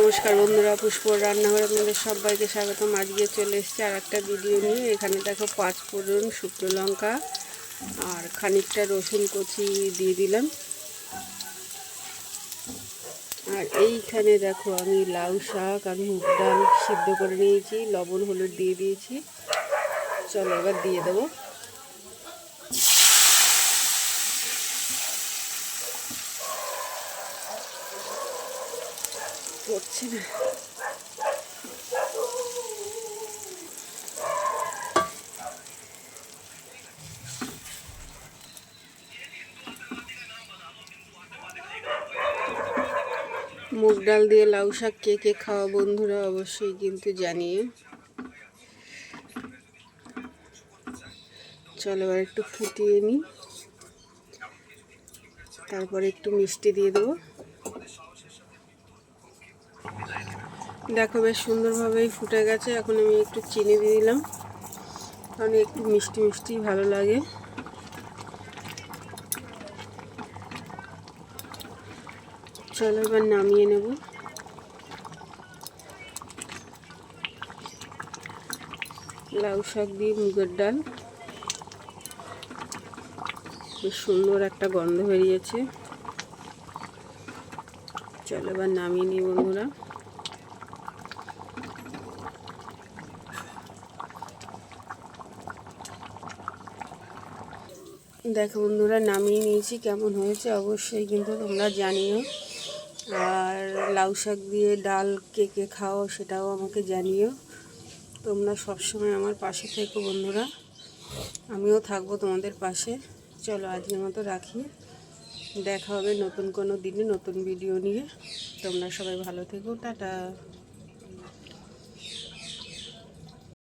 নমস্কার বন্ধুরা, পুষ্পর রান্নাঘরে আপনাদের সবাইকে স্বাগতম। আজকে চলে এসেছি আর একটা ভিডিও নিয়ে। এখানে দেখো 5 ফোড়ন, শুকনো লঙ্কা আর খানিকটা রসুন কুচি দিয়ে দিলাম। আর এইখানে দেখো আমি লাউ শাক আর মুগ ডাল সিদ্ধ করে নিয়েছি, লবণ হলুদ দিয়ে দিয়েছি। চলো এবার দিয়ে দেবো। পড়ছে না। মুগ ডাল দিয়ে লাউ শাক কে কে খাওয়া বন্ধুরা অবশ্যই কিন্তু জানিয়ে। চলো এবার একটু ফুটিয়ে নিই, তারপরে একটু মিষ্টি দিয়ে দেবো। দেখো বেশ সুন্দরভাবেই ফুটে গেছে। এখন আমি একটু চিনি দিয়ে দিলাম, কারণ একটু মিষ্টি মিষ্টি ভালো লাগে। চলো এবার নামিয়ে নেব। লাউ শাক দিয়ে মুগের ডাল, বেশ সুন্দর একটা গন্ধ বেরিয়েছে। চলো এবার নামিয়ে নিই বন্ধুরা। দেখো বন্ধুরা নামিয়ে নিয়েছি, কেমন হয়েছে অবশ্যই কিন্তু তোমরা জানিও। আর লাউ শাক দিয়ে ডাল কে কে খাও সেটাও আমাকে জানিও। তোমরা সবসময় আমার পাশে থেকো বন্ধুরা, আমিও থাকবো তোমাদের পাশে। চলো আজকের মতো রাখি, দেখা হবে নতুন কোনো দিনে নতুন ভিডিও নিয়ে। তোমরা সবাই ভালো থেকো, টাটা।